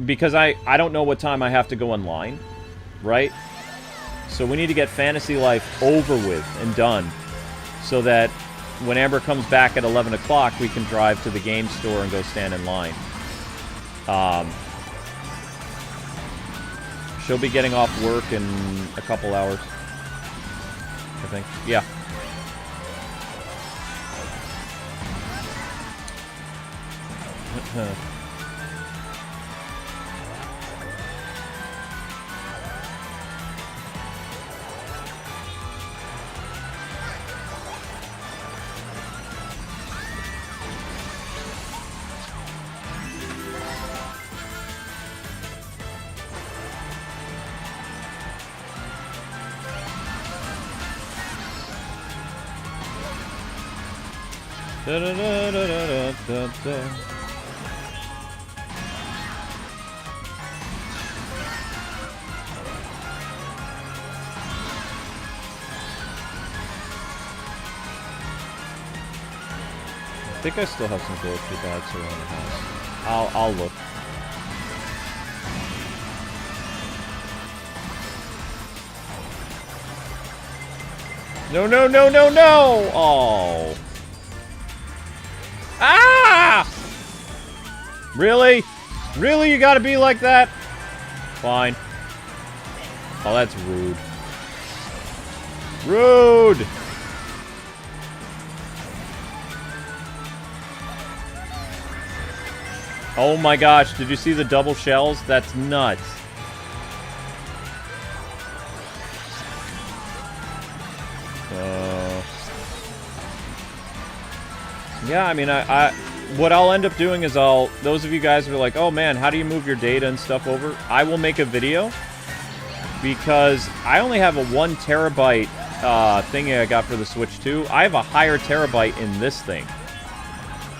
because I don't know what time I have to go online, right? So we need to get Fantasy Life over with and done, so that when Amber comes back at 11 o'clock, we can drive to the game store and go stand in line. She'll be getting off work in a couple hours, I think. Yeah. Da, da, da, da, da, da, da. I think I still have some grocery bags around the house. I'll look. No, no, no, no, no! Oh. Ah! Really? Really? You gotta be like that? Fine. Oh, that's rude. Rude! Oh my gosh, did you see the double shells? That's nuts. Yeah, I mean, what I'll end up doing is those of you guys who are like, oh man, how do you move your data and stuff over? I will make a video, because I only have a 1 terabyte thingy I got for the Switch 2. I have a higher terabyte in this thing.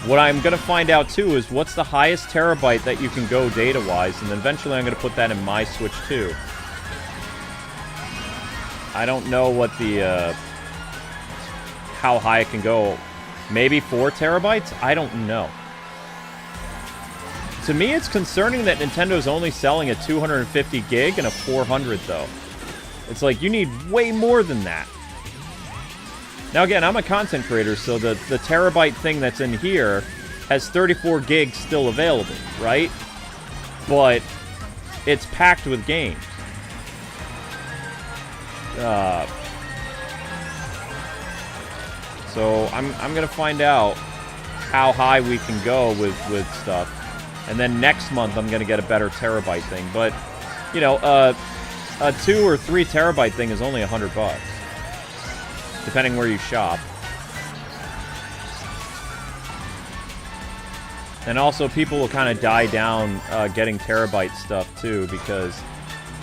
What I'm going to find out, too, is what's the highest terabyte that you can go data-wise, and then eventually I'm going to put that in my Switch 2. I don't know what the, how high it can go. Maybe 4 terabytes? I don't know. To me, it's concerning that Nintendo's only selling a 250 gig and a 400, though. It's like, you need way more than that. Now, again, I'm a content creator, so the terabyte thing that's in here has 34 gigs still available, right? But it's packed with games. So I'm gonna find out how high we can go with stuff, and then next month I'm gonna get a better terabyte thing. But you know, a 2 or 3 terabyte thing is only $100, depending where you shop. And also, people will kind of die down getting terabyte stuff too, because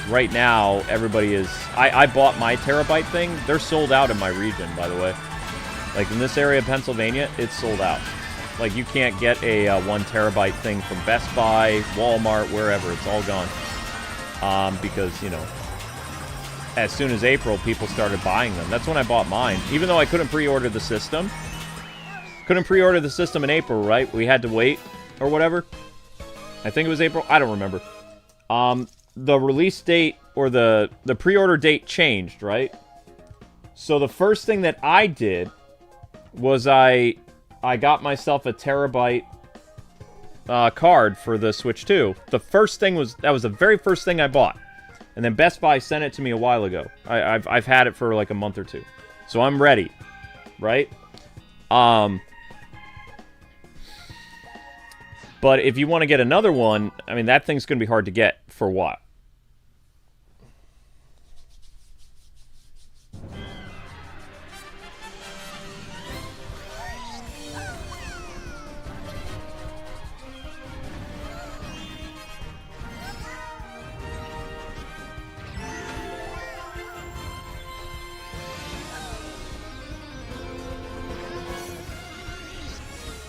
right now everybody is. I bought my terabyte thing. They're sold out in my region, by the way. Like, in this area of Pennsylvania, it's sold out. Like, you can't get a 1 terabyte thing from Best Buy, Walmart, wherever. It's all gone. Because, you know, as soon as April, people started buying them. That's when I bought mine. Even though I couldn't pre-order the system. Couldn't pre-order the system in April, right? We had to wait, or whatever. I think it was April. I don't remember. The release date, or the pre-order date changed, right? So the first thing that I did was I got myself a terabyte card for the Switch 2. The first thing was, that was the very first thing I bought. And then Best Buy sent it to me a while ago. I've had it for like a month or 2. So I'm ready, right? But if you want to get another one, I mean, that thing's going to be hard to get for what?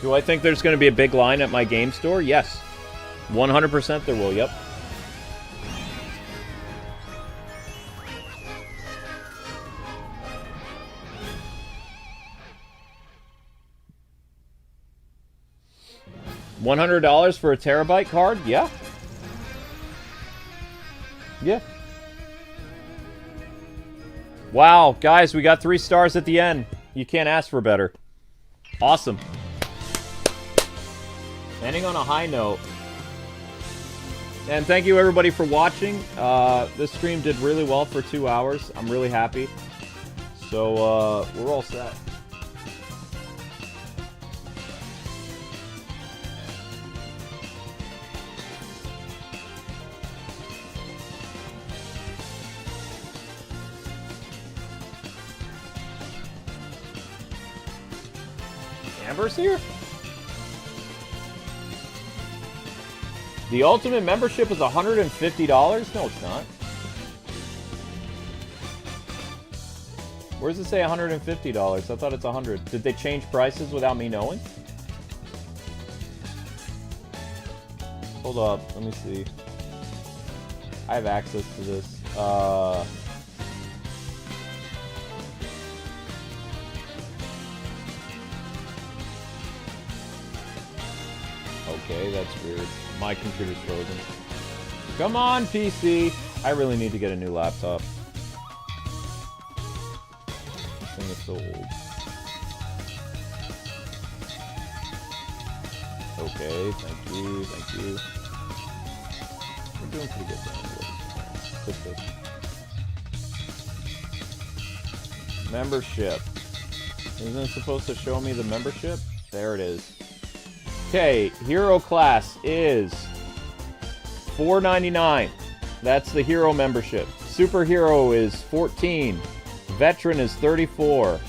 Do I think there's going to be a big line at my game store? Yes. 100% there will, yep. $100 for a terabyte card? Yeah. Yeah. Wow, guys, we got 3 stars at the end. You can't ask for better. Awesome. Ending on a high note. And thank you everybody for watching. This stream did really well for 2 hours. I'm really happy. So, we're all set. Amber's here? The Ultimate membership is $150? No, it's not. Where does it say $150? I thought it's $100. Did they change prices without me knowing? Hold up, let me see. I have access to this. Okay, that's weird. My computer's frozen. Come on, PC! I really need to get a new laptop. This thing is so old. Okay, thank you, thank you. We're doing pretty good there. Click this. Membership. Isn't it supposed to show me the membership? There it is. Okay, hero class is $4.99. That's the hero membership. Superhero is $14. Veteran is $34.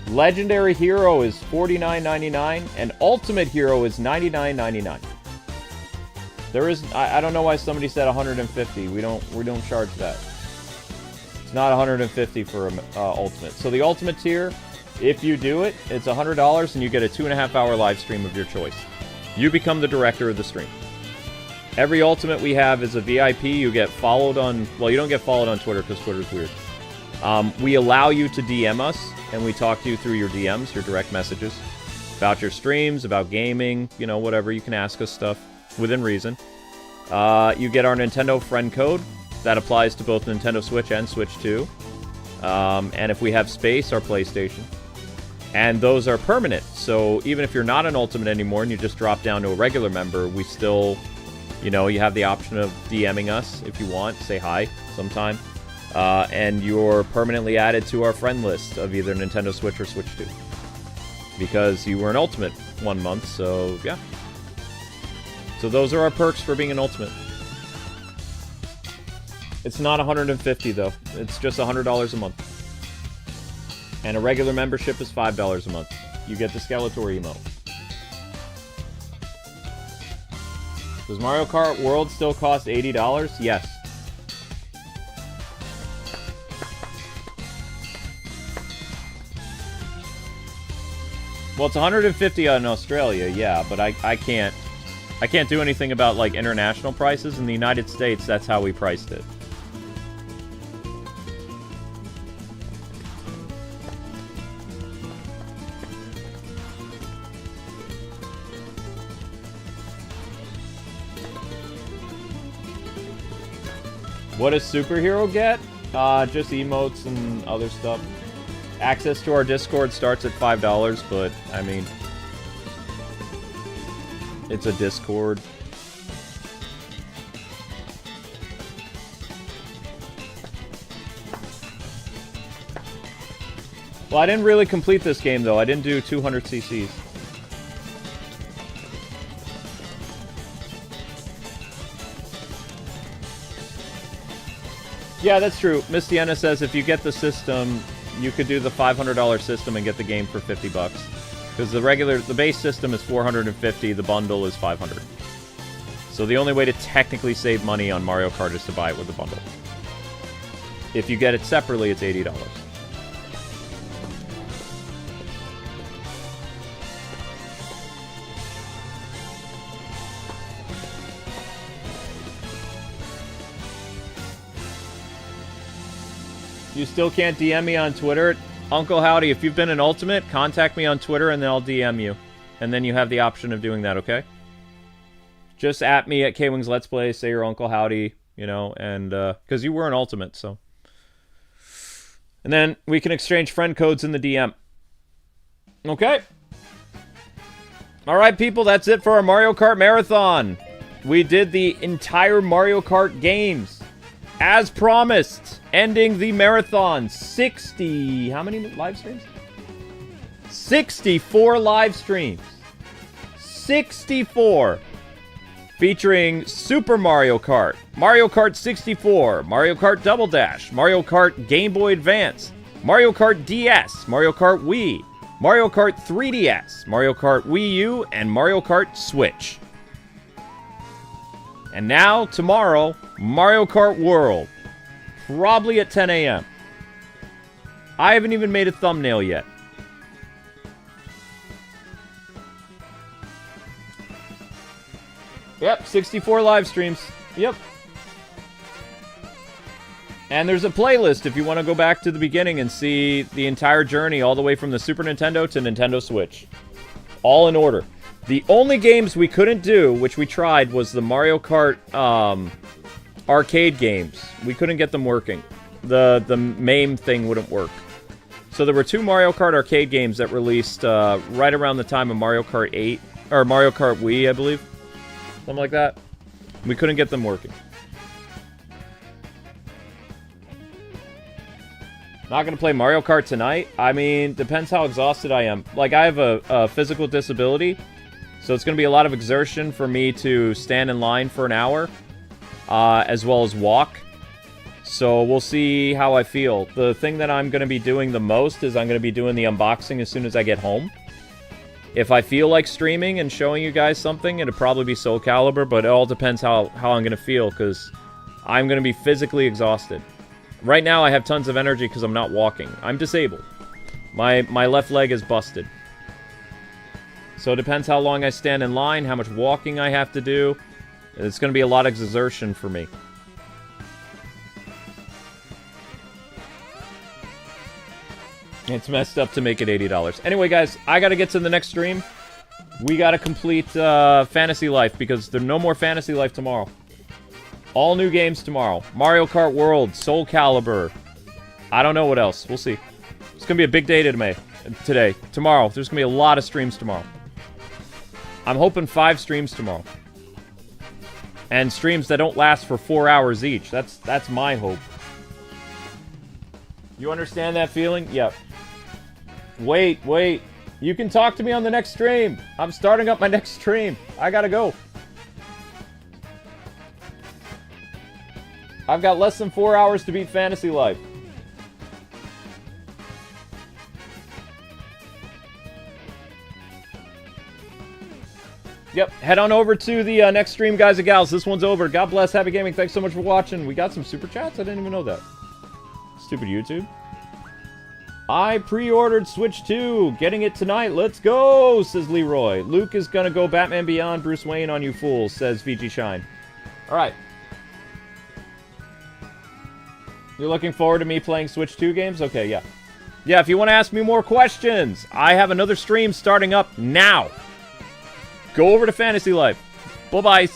Legendary hero is $49.99, and ultimate hero is $99.99. There is, I don't know why somebody said $150. We don't charge that. It's not $150 for ultimate. So the ultimate tier, if you do it, it's $100 and you get a 2.5-hour live stream of your choice. You become the director of the stream. Every ultimate we have is a VIP. You get followed on... Well, you don't get followed on Twitter because Twitter's weird. We allow you to DM us, and we talk to you through your DMs, your direct messages, about your streams, about gaming, you know, whatever. You can ask us stuff within reason. You get our Nintendo friend code. That applies to both Nintendo Switch and Switch 2. And if we have space, our PlayStation. And those are permanent. So even if you're not an Ultimate anymore and you just drop down to a regular member, we still, you know, you have the option of DMing us if you want. Say hi sometime. And you're permanently added to our friend list of either Nintendo Switch or Switch 2. Because you were an Ultimate 1 month, so yeah. So those are our perks for being an Ultimate. It's not $150 though. It's just $100 a month. And a regular membership is $5 a month. You get the Skeletor emote. Does Mario Kart World still cost $80? Yes. Well, it's $150 in Australia, yeah, but I can't do anything about like international prices. In the United States, that's how we priced it. What does Superhero get? Just emotes and other stuff. Access to our Discord starts at $5, but, I mean, it's a Discord. Well, I didn't really complete this game, though. I didn't do 200 CCs. Yeah, that's true. Miss Deanna says if you get the system, you could do the $500 system and get the game for $50. Because the base system is $450, the bundle is $500. So the only way to technically save money on Mario Kart is to buy it with the bundle. If you get it separately, it's $80. You still can't DM me on Twitter? Uncle Howdy, if you've been an Ultimate, contact me on Twitter and then I'll DM you. And then you have the option of doing that, okay? Just at me at Kwingsletsplays, say you're Uncle Howdy, you know, and, because you were an Ultimate, so. And then we can exchange friend codes in the DM. Okay? Alright, people, that's it for our Mario Kart Marathon. We did the entire Mario Kart games. As promised, ending the marathon. 60... How many live streams? 64 live streams. 64. Featuring Super Mario Kart, Mario Kart 64, Mario Kart Double Dash, Mario Kart Game Boy Advance, Mario Kart DS, Mario Kart Wii, Mario Kart 3DS, Mario Kart Wii U, and Mario Kart Switch. And now, tomorrow, Mario Kart World. Probably at 10 a.m. I haven't even made a thumbnail yet. Yep, 64 live streams. Yep. And there's a playlist if you want to go back to the beginning and see the entire journey all the way from the Super Nintendo to Nintendo Switch. All in order. The only games we couldn't do, which we tried, was the Mario Kart arcade games. We couldn't get them working. The MAME thing wouldn't work. So there were 2 Mario Kart arcade games that released right around the time of Mario Kart 8, or Mario Kart Wii, I believe. Something like that. We couldn't get them working. Not gonna play Mario Kart tonight? I mean, depends how exhausted I am. Like, I have a physical disability, so it's gonna be a lot of exertion for me to stand in line for an hour, as well as walk. So we'll see how I feel. The thing that I'm gonna be doing the most is I'm gonna be doing the unboxing as soon as I get home. If I feel like streaming and showing you guys something, it'll probably be Soul Calibur, but it all depends how I'm gonna feel, because I'm gonna be physically exhausted. Right now, I have tons of energy because I'm not walking. I'm disabled. My left leg is busted. So it depends how long I stand in line, how much walking I have to do. It's going to be a lot of exertion for me. It's messed up to make it $80. Anyway, guys, I gotta get to the next stream. We gotta complete Fantasy Life, because there's no more Fantasy Life tomorrow. All new games tomorrow. Mario Kart World, Soul Calibur. I don't know what else. We'll see. It's gonna be a big day today. Tomorrow. There's gonna be a lot of streams tomorrow. I'm hoping 5 streams tomorrow. And streams that don't last for 4 hours each. That's my hope. You understand that feeling? Yep. Wait. You can talk to me on the next stream. I'm starting up my next stream. I gotta go. I've got less than 4 hours to beat Fantasy Life. Yep, head on over to the next stream, guys and gals. This one's over. God bless, happy gaming. Thanks so much for watching. We got some super chats? I didn't even know that. Stupid YouTube. I pre-ordered Switch 2. Getting it tonight. Let's go, says Leroy. Luke is gonna go Batman Beyond Bruce Wayne on you fools, says VG Shine. Alright. You're looking forward to me playing Switch 2 games? Okay, yeah. Yeah, if you want to ask me more questions, I have another stream starting up now. Go over to Fantasy Life. Bye-bye.